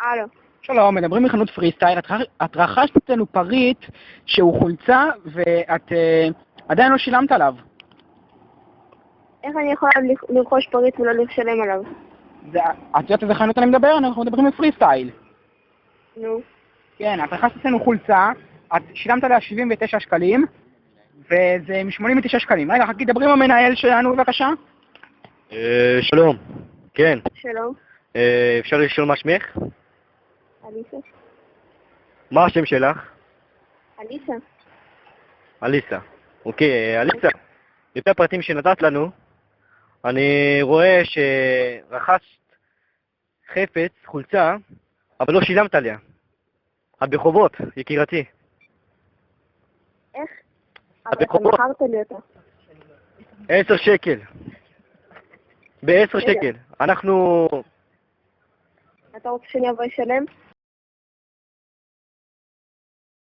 הלו. שלום, מדברים מחנות פרי סטייל. את רכשת אצלנו פריט שהוא חולצה ואת עדיין לא שילמת עליו. איך אני יכולה לרכוש פריט ולא לשלם עליו? את יודעת איזה חנות אני מדבר? אנחנו מדברים מפרי סטייל. נו. כן, את רכשת אצלנו חולצה, את שילמת עליה 79 שקלים, וזה מ-89 שקלים. רגע, רק תדברי עם המנהל שלנו בבקשה. שלום. כן. שלום. אפשר לשאול מה שמך? אליסה. מה השם שלך? אליסה. אליסה. אוקיי, אליסה. לפי הפרטים שנתת לנו, אני רואה שרכשת חפץ, חולצה, אבל לא שילמת עליה. את בחובות, יקירתי. איך? אבל אתה בחובות. מכרת לי אותה. 10 שקל. ב-10 שקל. אנחנו... אתה רוצה שאני אבוא לשלם?